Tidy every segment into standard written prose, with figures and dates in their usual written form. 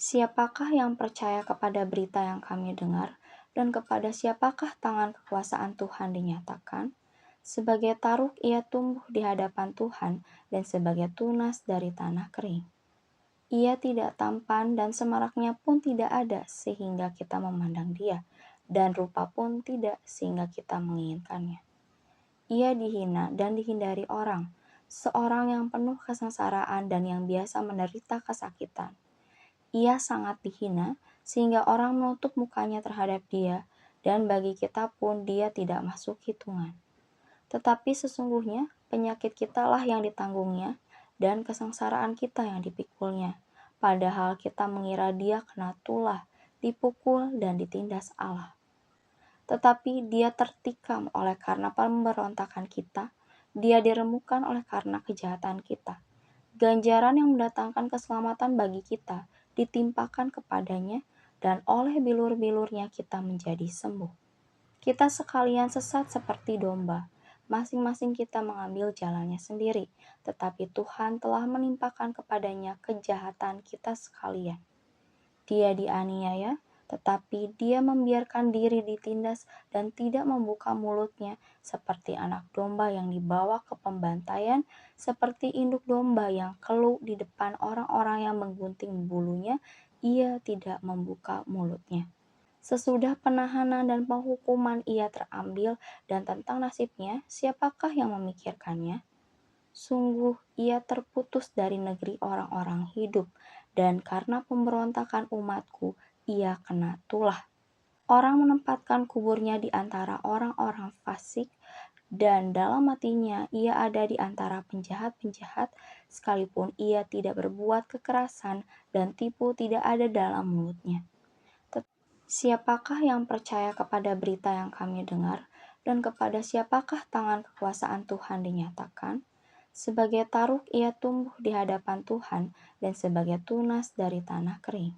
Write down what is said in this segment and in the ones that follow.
Siapakah yang percaya kepada berita yang kami dengar, dan kepada siapakah tangan kekuasaan Tuhan dinyatakan? Sebagai taruk ia tumbuh di hadapan Tuhan, dan sebagai tunas dari tanah kering. Ia tidak tampan dan semaraknya pun tidak ada sehingga kita memandang dia, dan rupa pun tidak sehingga kita menginginkannya. Ia dihina dan dihindari orang, seorang yang penuh kesengsaraan dan yang biasa menderita kesakitan. Ia sangat dihina sehingga orang menutup mukanya terhadap dia, dan bagi kita pun dia tidak masuk hitungan. Tetapi sesungguhnya penyakit kitalah yang ditanggungnya, dan kesengsaraan kita yang dipikulnya. Padahal kita mengira dia kena tulah, dipukul, dan ditindas Allah. Tetapi dia tertikam oleh karena pemberontakan kita, dia diremukan oleh karena kejahatan kita. Ganjaran yang mendatangkan keselamatan bagi kita ditimpakan kepadanya, dan oleh bilur-bilurnya kita menjadi sembuh. Kita sekalian sesat seperti domba, masing-masing kita mengambil jalannya sendiri, tetapi Tuhan telah menimpakan kepadanya kejahatan kita sekalian. Dia dianiaya, tetapi dia membiarkan diri ditindas dan tidak membuka mulutnya, seperti anak domba yang dibawa ke pembantaian, seperti induk domba yang keluh di depan orang-orang yang menggunting bulunya, ia tidak membuka mulutnya. Sesudah penahanan dan penghukuman ia terambil, dan tentang nasibnya siapakah yang memikirkannya? Sungguh ia terputus dari negeri orang-orang hidup, dan karena pemberontakan umatku ia kena tulah. Orang menempatkan kuburnya di antara orang-orang fasik, dan dalam hatinya ia ada di antara penjahat-penjahat, sekalipun ia tidak berbuat kekerasan dan tipu tidak ada dalam mulutnya. Siapakah yang percaya kepada berita yang kami dengar, dan kepada siapakah tangan kekuasaan Tuhan dinyatakan? Sebagai taruk ia tumbuh di hadapan Tuhan, dan sebagai tunas dari tanah kering.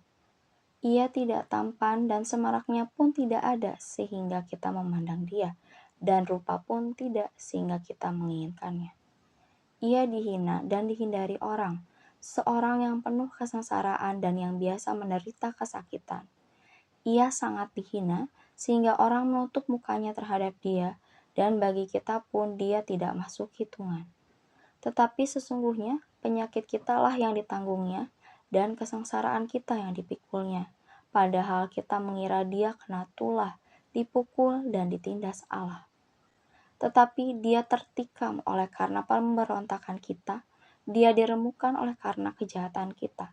Ia tidak tampan dan semaraknya pun tidak ada sehingga kita memandang dia, dan rupa pun tidak sehingga kita menginginkannya. Ia dihina dan dihindari orang, seorang yang penuh kesengsaraan dan yang biasa menderita kesakitan. Ia sangat dihina sehingga orang menutup mukanya terhadap dia, dan bagi kita pun dia tidak masuk hitungan. Tetapi sesungguhnya penyakit kitalah yang ditanggungnya, dan kesengsaraan kita yang dipikulnya. Padahal kita mengira dia kena tulah, dipukul, dan ditindas Allah. Tetapi dia tertikam oleh karena pemberontakan kita, dia diremukan oleh karena kejahatan kita.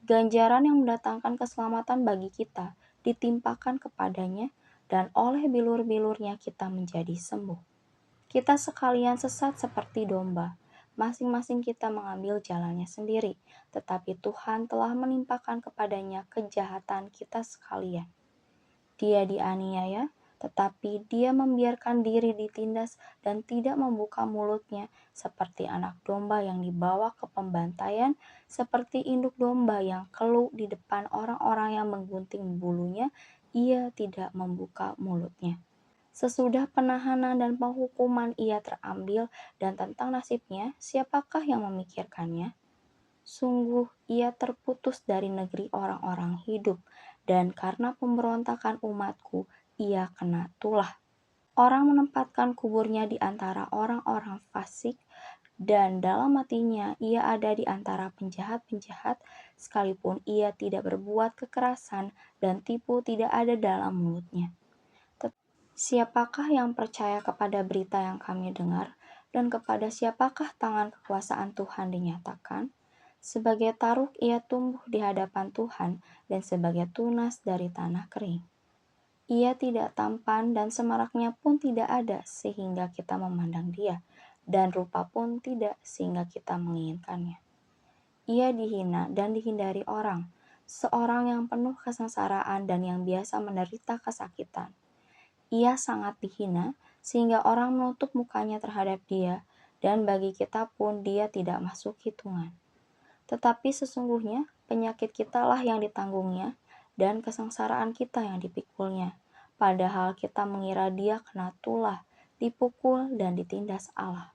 Ganjaran yang mendatangkan keselamatan bagi kita ditimpakan kepadanya, dan oleh bilur-bilurnya kita menjadi sembuh. Kita sekalian sesat seperti domba, masing-masing kita mengambil jalannya sendiri, tetapi Tuhan telah menimpakan kepadanya kejahatan kita sekalian. Dia dianiaya, tetapi dia membiarkan diri ditindas dan tidak membuka mulutnya, seperti anak domba yang dibawa ke pembantaian, seperti induk domba yang keluh di depan orang-orang yang menggunting bulunya, ia tidak membuka mulutnya. Sesudah penahanan dan penghukuman ia terambil, dan tentang nasibnya siapakah yang memikirkannya? Sungguh ia terputus dari negeri orang-orang hidup, dan karena pemberontakan umatku ia kena tulah. Orang menempatkan kuburnya di antara orang-orang fasik, dan dalam hatinya ia ada di antara penjahat-penjahat, sekalipun ia tidak berbuat kekerasan dan tipu tidak ada dalam mulutnya. Siapakah yang percaya kepada berita yang kami dengar, dan kepada siapakah tangan kekuasaan Tuhan dinyatakan? Sebagai taruk ia tumbuh di hadapan Tuhan, dan sebagai tunas dari tanah kering. Ia tidak tampan dan semaraknya pun tidak ada sehingga kita memandang dia, dan rupa pun tidak sehingga kita menginginkannya. Ia dihina dan dihindari orang, seorang yang penuh kesengsaraan dan yang biasa menderita kesakitan. Ia sangat dihina sehingga orang menutup mukanya terhadap dia, dan bagi kita pun dia tidak masuk hitungan. Tetapi sesungguhnya penyakit kitalah yang ditanggungnya, dan kesengsaraan kita yang dipikulnya. Padahal kita mengira dia kena tulah, dipukul, dan ditindas Allah.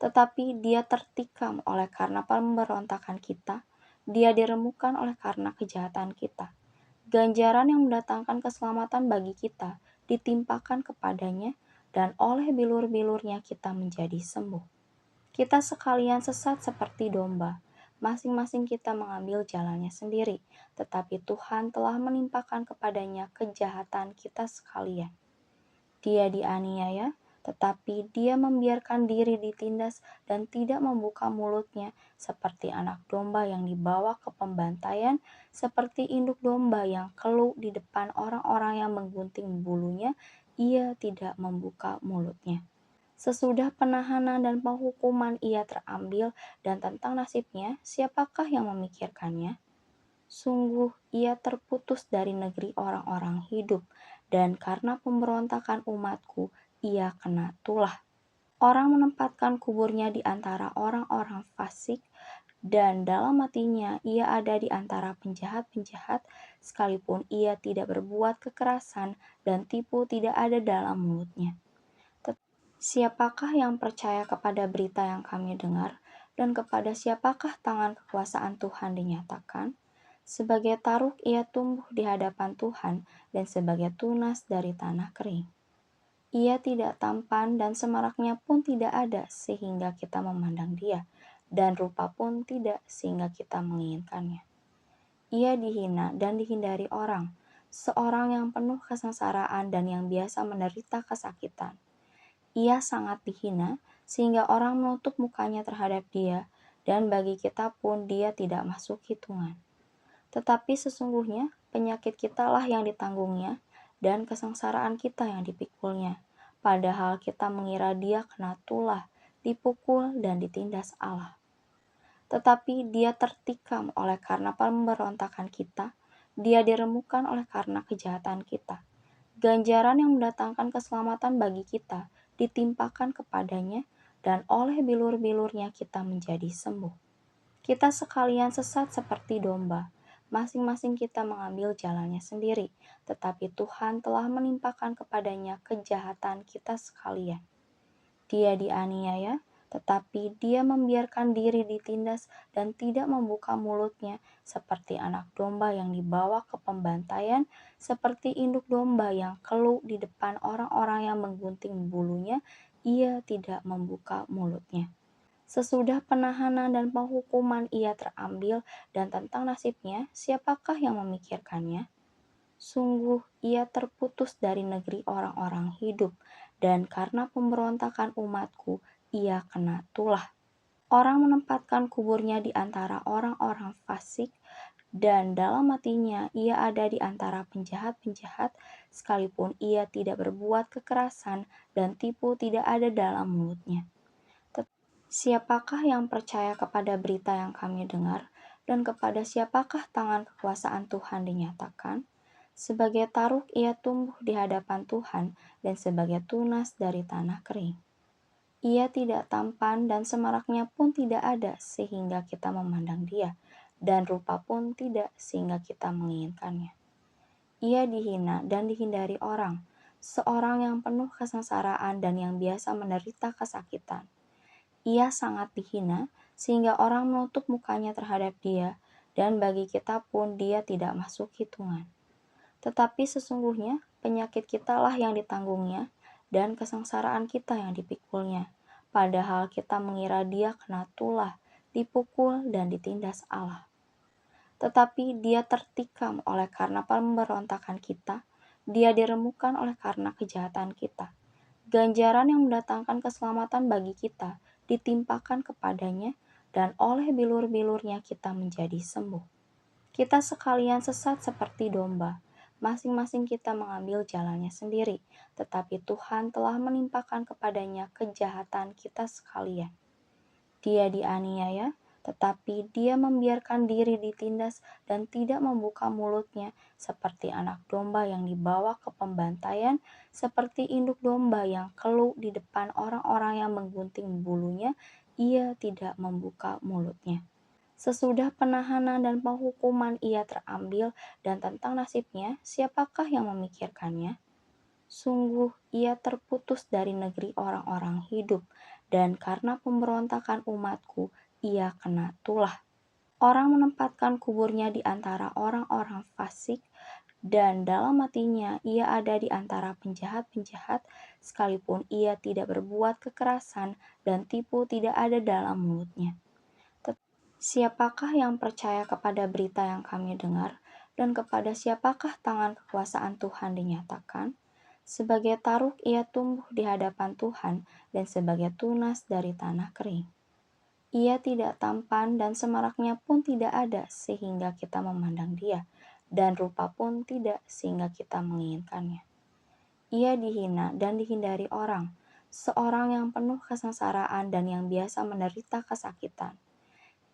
Tetapi dia tertikam oleh karena pemberontakan kita, Dia diremukkan oleh karena kejahatan kita. Ganjaran yang mendatangkan keselamatan bagi kita ditimpakan kepadanya, dan oleh bilur-bilurnya kita menjadi sembuh. Kita sekalian sesat seperti domba, masing-masing kita mengambil jalannya sendiri, tetapi Tuhan telah menimpakan kepadanya kejahatan kita sekalian. Dia dianiaya, tetapi dia membiarkan diri ditindas dan tidak membuka mulutnya, seperti anak domba yang dibawa ke pembantaian, seperti induk domba yang keluh di depan orang-orang yang menggunting bulunya, ia tidak membuka mulutnya. Sesudah penahanan dan penghukuman ia terambil, dan tentang nasibnya, siapakah yang memikirkannya? Sungguh ia terputus dari negeri orang-orang hidup, dan karena pemberontakan umatku, ia kena tulah. Orang menempatkan kuburnya di antara orang-orang fasik, dan dalam hatinya ia ada di antara penjahat-penjahat, sekalipun ia tidak berbuat kekerasan dan tipu tidak ada dalam mulutnya. Siapakah yang percaya kepada berita yang kami dengar, dan kepada siapakah tangan kekuasaan Tuhan dinyatakan? Sebagai taruk ia tumbuh di hadapan Tuhan, dan sebagai tunas dari tanah kering. Ia tidak tampan dan semaraknya pun tidak ada sehingga kita memandang dia, dan rupa pun tidak sehingga kita menginginkannya. Ia dihina dan dihindari orang, seorang yang penuh kesengsaraan dan yang biasa menderita kesakitan. Ia sangat dihina sehingga orang menutup mukanya terhadap dia, dan bagi kita pun dia tidak masuk hitungan. Tetapi sesungguhnya penyakit kitalah yang ditanggungnya, dan kesengsaraan kita yang dipikulnya. Padahal kita mengira dia kena tulah, dipukul, dan ditindas Allah. Tetapi dia tertikam oleh karena pemberontakan kita, dia diremukkan oleh karena kejahatan kita. Ganjaran yang mendatangkan keselamatan bagi kita ditimpakan kepadanya, dan oleh bilur-bilurnya kita menjadi sembuh. Kita sekalian sesat seperti domba, masing-masing kita mengambil jalannya sendiri, tetapi Tuhan telah menimpakan kepadanya kejahatan kita sekalian. Dia dianiaya, tetapi dia membiarkan diri ditindas dan tidak membuka mulutnya, seperti anak domba yang dibawa ke pembantaian, seperti induk domba yang keluh di depan orang-orang yang menggunting bulunya, ia tidak membuka mulutnya. Sesudah penahanan dan penghukuman ia terambil, dan tentang nasibnya, siapakah yang memikirkannya? Sungguh ia terputus dari negeri orang-orang hidup, dan karena pemberontakan umatku, ia kena tulah. Orang menempatkan kuburnya di antara orang-orang fasik, dan dalam hatinya ia ada di antara penjahat-penjahat, sekalipun ia tidak berbuat kekerasan dan tipu tidak ada dalam mulutnya. Siapakah yang percaya kepada berita yang kami dengar, dan kepada siapakah tangan kekuasaan Tuhan dinyatakan? Sebagai taruk ia tumbuh di hadapan Tuhan, dan sebagai tunas dari tanah kering. Ia tidak tampan dan semaraknya pun tidak ada sehingga kita memandang dia, dan rupa pun tidak sehingga kita menginginkannya. Ia dihina dan dihindari orang, seorang yang penuh kesengsaraan dan yang biasa menderita kesakitan. Ia sangat dihina sehingga orang menutup mukanya terhadap dia, dan bagi kita pun dia tidak masuk hitungan. Tetapi sesungguhnya penyakit kitalah yang ditanggungnya, dan kesengsaraan kita yang dipikulnya. Padahal kita mengira dia kena tulah, dipukul, dan ditindas Allah. Tetapi dia tertikam oleh karena pemberontakan kita, dia diremukkan oleh karena kejahatan kita. Ganjaran yang mendatangkan keselamatan bagi kita ditimpakan kepadanya, dan oleh bilur-bilurnya kita menjadi sembuh. Kita sekalian sesat seperti domba, masing-masing kita mengambil jalannya sendiri, tetapi Tuhan telah menimpakan kepadanya kejahatan kita sekalian. Dia dianiaya, tetapi dia membiarkan diri ditindas dan tidak membuka mulutnya, seperti anak domba yang dibawa ke pembantaian, seperti induk domba yang keluh di depan orang-orang yang menggunting bulunya, ia tidak membuka mulutnya. Sesudah penahanan dan penghukuman ia terambil, dan tentang nasibnya, siapakah yang memikirkannya? Sungguh ia terputus dari negeri orang-orang hidup, dan karena pemberontakan umatku, ia kena tulah. Orang menempatkan kuburnya di antara orang-orang fasik, dan dalam hatinya ia ada di antara penjahat-penjahat, sekalipun ia tidak berbuat kekerasan dan tipu tidak ada dalam mulutnya. Siapakah yang percaya kepada berita yang kami dengar, dan kepada siapakah tangan kekuasaan Tuhan dinyatakan? Sebagai taruk ia tumbuh di hadapan Tuhan, dan sebagai tunas dari tanah kering. Ia tidak tampan dan semaraknya pun tidak ada sehingga kita memandang dia, dan rupa pun tidak sehingga kita menginginkannya. Ia dihina dan dihindari orang, seorang yang penuh kesengsaraan dan yang biasa menderita kesakitan.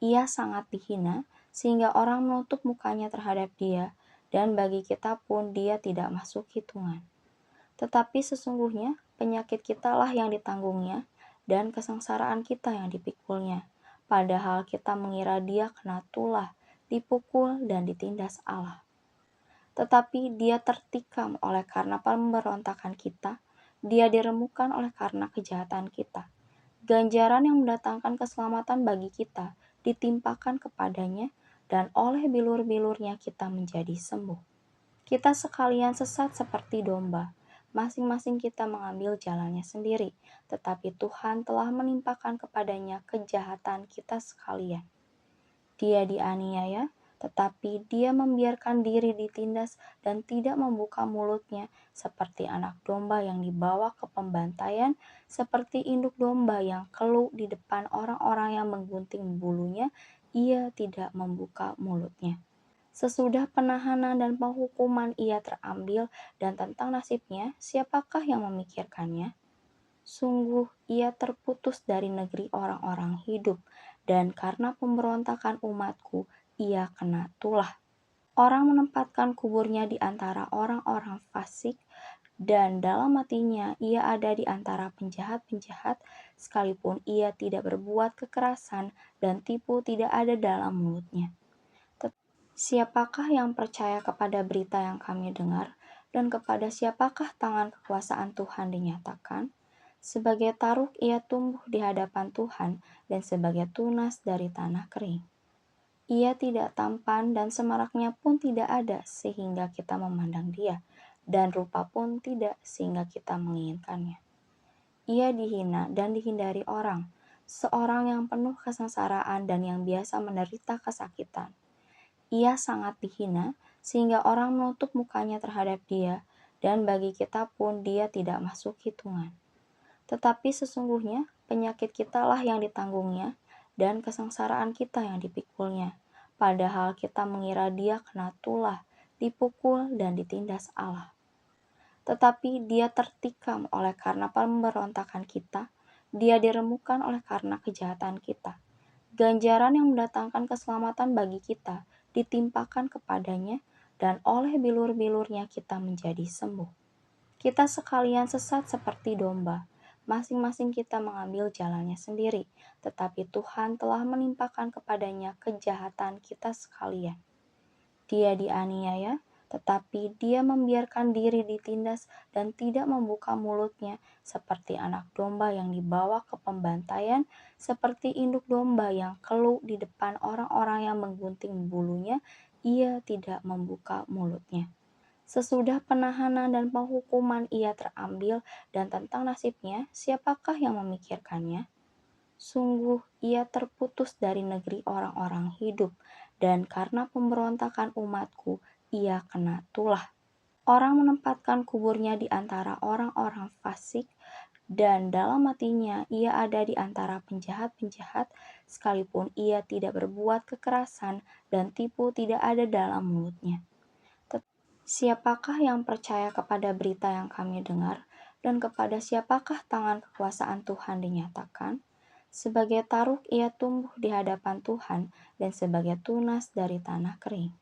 Ia sangat dihina sehingga orang menutup mukanya terhadap dia, dan bagi kita pun dia tidak masuk hitungan. Tetapi sesungguhnya penyakit kitalah yang ditanggungnya, dan kesengsaraan kita yang dipikulnya. Padahal kita mengira dia kena tulah, dipukul, dan ditindas Allah. Tetapi dia tertikam oleh karena pemberontakan kita, dia diremukkan oleh karena kejahatan kita. Ganjaran yang mendatangkan keselamatan bagi kita ditimpakan kepadanya, dan oleh bilur-bilurnya kita menjadi sembuh. Kita sekalian sesat seperti domba, masing-masing kita mengambil jalannya sendiri, tetapi Tuhan telah menimpakan kepadanya kejahatan kita sekalian. Dia dianiaya, tetapi dia membiarkan diri ditindas dan tidak membuka mulutnya, seperti anak domba yang dibawa ke pembantaian, seperti induk domba yang keluh di depan orang-orang yang menggunting bulunya, ia tidak membuka mulutnya. Sesudah penahanan dan penghukuman ia terambil, dan tentang nasibnya siapakah yang memikirkannya? Sungguh ia terputus dari negeri orang-orang hidup, dan karena pemberontakan umatku ia kena tulah. Orang menempatkan kuburnya di antara orang-orang fasik, dan dalam hatinya ia ada di antara penjahat-penjahat, sekalipun ia tidak berbuat kekerasan dan tipu tidak ada dalam mulutnya. Siapakah yang percaya kepada berita yang kami dengar, dan kepada siapakah tangan kekuasaan Tuhan dinyatakan? Sebagai taruk ia tumbuh di hadapan Tuhan, dan sebagai tunas dari tanah kering. Ia tidak tampan dan semaraknya pun tidak ada sehingga kita memandang dia, dan rupa pun tidak sehingga kita menginginkannya. Ia dihina dan dihindari orang, seorang yang penuh kesengsaraan dan yang biasa menderita kesakitan. Ia sangat dihina sehingga orang menutup mukanya terhadap dia, dan bagi kita pun dia tidak masuk hitungan. Tetapi sesungguhnya penyakit kitalah yang ditanggungnya, dan kesengsaraan kita yang dipikulnya. Padahal kita mengira dia kena tulah, dipukul, dan ditindas Allah. Tetapi dia tertikam oleh karena pemberontakan kita, dia diremukkan oleh karena kejahatan kita. Ganjaran yang mendatangkan keselamatan bagi kita ditimpakan kepadanya, dan oleh bilur-bilurnya kita menjadi sembuh. Kita sekalian sesat seperti domba, masing-masing kita mengambil jalannya sendiri, tetapi Tuhan telah menimpakan kepadanya kejahatan kita sekalian. Dia dihina dan dihindari orang, seorang yang penuh kesengsaraan dan yang biasa menderita kesakitan. Ia sangat dihina sehingga orang menutup mukanya terhadap dia, dan bagi kita pun dia tidak masuk hitungan. Padahal kita mengira dia kena tulah, dipukul, dan ditindas Allah. Tetapi dia tertikam oleh karena pemberontakan kita, dia diremukkan oleh karena kejahatan kita. Ganjaran yang mendatangkan keselamatan bagi kita ditimpakan kepadanya, dan oleh bilur-bilurnya kita menjadi sembuh. Kita sekalian sesat seperti domba, masing-masing kita mengambil jalannya sendiri, tetapi Tuhan telah menimpakan kepadanya kejahatan kita sekalian. Dia dianiaya, tetapi dia membiarkan diri ditindas dan tidak membuka mulutnya, seperti anak domba yang dibawa ke pembantaian, seperti induk domba yang keluh di depan orang-orang yang menggunting bulunya, ia tidak membuka mulutnya. Sesudah penahanan dan penghukuman ia terambil, dan tentang nasibnya siapakah yang memikirkannya? Sungguh ia terputus dari negeri orang-orang hidup, dan karena pemberontakan umatku ia kena tulah. Orang menempatkan kuburnya di antara orang-orang fasik, dan dalam hatinya ia ada di antara penjahat-penjahat, sekalipun ia tidak berbuat kekerasan dan tipu tidak ada dalam mulutnya. Siapakah yang percaya kepada berita yang kami dengar, dan kepada siapakah tangan kekuasaan Tuhan dinyatakan? Sebagai taruk ia tumbuh di hadapan Tuhan, dan sebagai tunas dari tanah kering.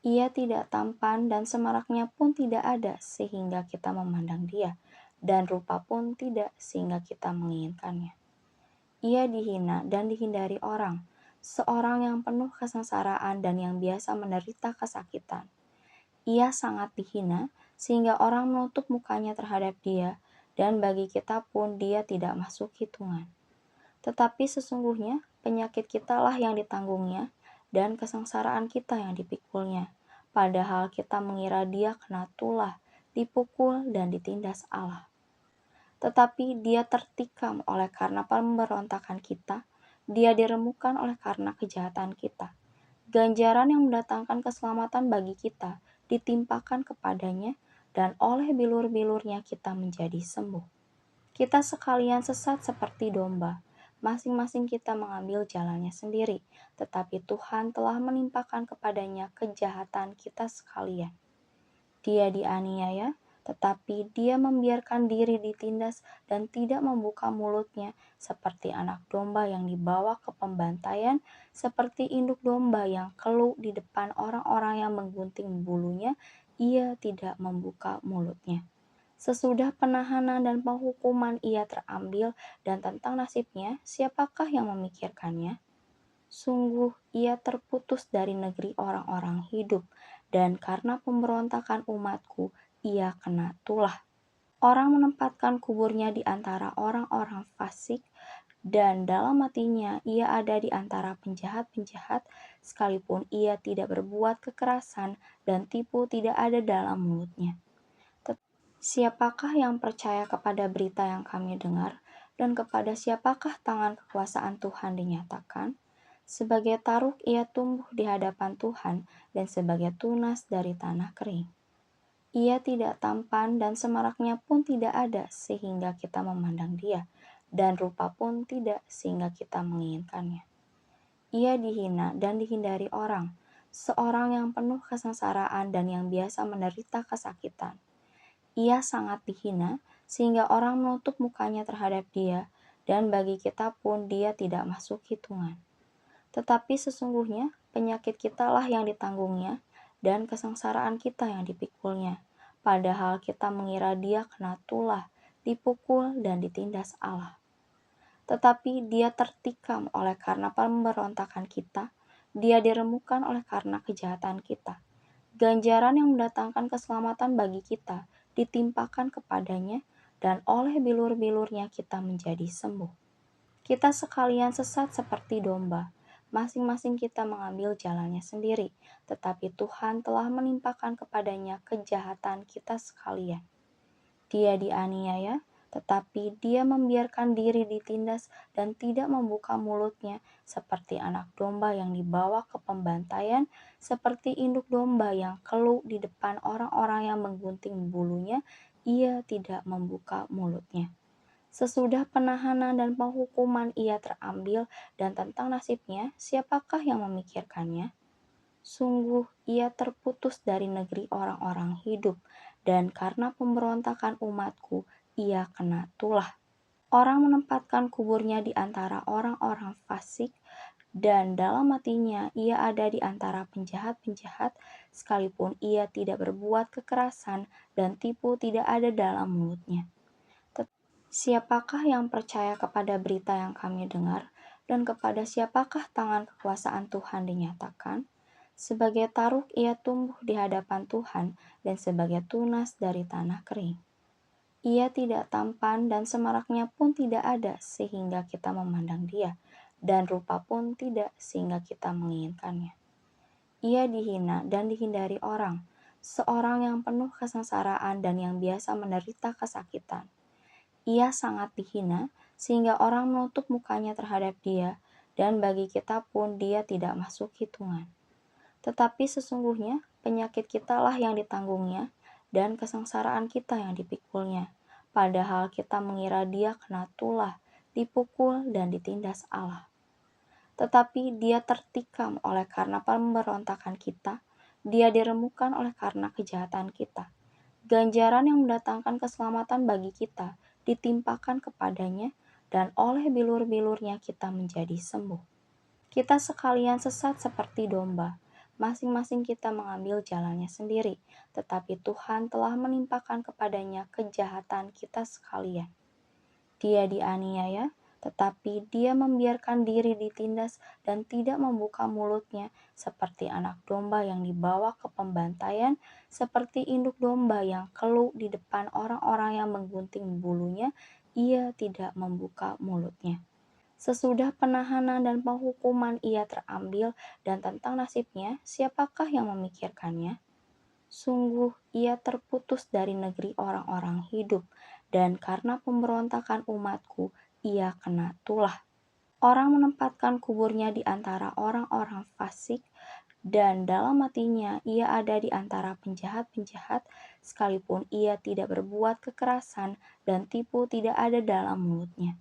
Ia tidak tampan dan semaraknya pun tidak ada sehingga kita memandang dia, dan rupa pun tidak sehingga kita menginginkannya. Ia dihina dan dihindari orang, seorang yang penuh kesengsaraan dan yang biasa menderita kesakitan. Ia sangat dihina sehingga orang menutup mukanya terhadap dia, dan bagi kita pun dia tidak masuk hitungan. Tetapi sesungguhnya penyakit kitalah yang ditanggungnya, dan kesengsaraan kita yang dipikulnya. Padahal kita mengira dia kena tulah, dipukul, dan ditindas Allah. Tetapi dia tertikam oleh karena pemberontakan kita, dia diremukkan oleh karena kejahatan kita. Ganjaran yang mendatangkan keselamatan bagi kita ditimpakan kepadanya, dan oleh bilur-bilurnya kita menjadi sembuh. Kita sekalian sesat seperti domba, masing-masing kita mengambil jalannya sendiri, tetapi Tuhan telah menimpakan kepadanya kejahatan kita sekalian. Dia dianiaya, tetapi dia membiarkan diri ditindas dan tidak membuka mulutnya, seperti anak domba yang dibawa ke pembantaian, seperti induk domba yang keluh di depan orang-orang yang menggunting bulunya, ia tidak membuka mulutnya. Sesudah penahanan dan penghukuman ia terambil, dan tentang nasibnya, siapakah yang memikirkannya? Sungguh ia terputus dari negeri orang-orang hidup, dan karena pemberontakan umatku, ia kena tulah. Orang menempatkan kuburnya di antara orang-orang fasik, dan dalam hatinya ia ada di antara penjahat-penjahat, sekalipun ia tidak berbuat kekerasan dan tipu tidak ada dalam mulutnya. Siapakah yang percaya kepada berita yang kami dengar, dan kepada siapakah tangan kekuasaan Tuhan dinyatakan? Sebagai taruk ia tumbuh di hadapan Tuhan, dan sebagai tunas dari tanah kering. Ia tidak tampan dan semaraknya pun tidak ada sehingga kita memandang dia, dan rupa pun tidak sehingga kita menginginkannya. Ia dihina dan dihindari orang, seorang yang penuh kesengsaraan dan yang biasa menderita kesakitan. Ia sangat dihina sehingga orang menutup mukanya terhadap dia, dan bagi kita pun dia tidak masuk hitungan. Tetapi sesungguhnya penyakit kitalah yang ditanggungnya, dan kesengsaraan kita yang dipikulnya. Padahal kita mengira dia kena tulah, dipukul, dan ditindas Allah. Tetapi dia tertikam oleh karena pemberontakan kita, dia diremukkan oleh karena kejahatan kita. Ganjaran yang mendatangkan keselamatan bagi kita ditimpakan kepadanya, dan oleh bilur-bilurnya kita menjadi sembuh. Kita sekalian sesat seperti domba, masing-masing kita mengambil jalannya sendiri, tetapi Tuhan telah menimpakan kepadanya kejahatan kita sekalian. Dia dianiaya, tetapi dia membiarkan diri ditindas dan tidak membuka mulutnya, seperti anak domba yang dibawa ke pembantaian, seperti induk domba yang keluh di depan orang-orang yang menggunting bulunya, ia tidak membuka mulutnya. Sesudah penahanan dan penghukuman ia terambil, dan tentang nasibnya, siapakah yang memikirkannya? Sungguh ia terputus dari negeri orang-orang hidup, dan karena pemberontakan umatku, ia kena tulah. Orang menempatkan kuburnya di antara orang-orang fasik, dan dalam hatinya ia ada di antara penjahat-penjahat, sekalipun ia tidak berbuat kekerasan dan tipu tidak ada dalam mulutnya. Siapakah yang percaya kepada berita yang kami dengar, dan kepada siapakah tangan kekuasaan Tuhan dinyatakan? Sebagai taruk ia tumbuh di hadapan Tuhan, dan sebagai tunas dari tanah kering. Ia tidak tampan dan semaraknya pun tidak ada sehingga kita memandang dia, dan rupa pun tidak sehingga kita menginginkannya. Ia dihina dan dihindari orang, seorang yang penuh kesengsaraan dan yang biasa menderita kesakitan. Ia sangat dihina sehingga orang menutup mukanya terhadap dia, dan bagi kita pun dia tidak masuk hitungan. Tetapi sesungguhnya penyakit kitalah yang ditanggungnya, dan kesengsaraan kita yang dipikulnya. Padahal kita mengira dia kena tulah, dipukul, dan ditindas Allah. Tetapi dia tertikam oleh karena pemberontakan kita, dia diremukkan oleh karena kejahatan kita. Ganjaran yang mendatangkan keselamatan bagi kita ditimpakan kepadanya, dan oleh bilur-bilurnya kita menjadi sembuh. Kita sekalian sesat seperti domba, masing-masing kita mengambil jalannya sendiri, tetapi Tuhan telah menimpakan kepadanya kejahatan kita sekalian. Dia dianiaya, tetapi dia membiarkan diri ditindas dan tidak membuka mulutnya, seperti anak domba yang dibawa ke pembantaian, seperti induk domba yang keluh di depan orang-orang yang menggunting bulunya, ia tidak membuka mulutnya. Sesudah penahanan dan penghukuman ia terambil, dan tentang nasibnya, siapakah yang memikirkannya? Sungguh ia terputus dari negeri orang-orang hidup, dan karena pemberontakan umatku, ia kena tulah. Orang menempatkan kuburnya di antara orang-orang fasik, dan dalam hatinya ia ada di antara penjahat-penjahat, sekalipun ia tidak berbuat kekerasan dan tipu tidak ada dalam mulutnya.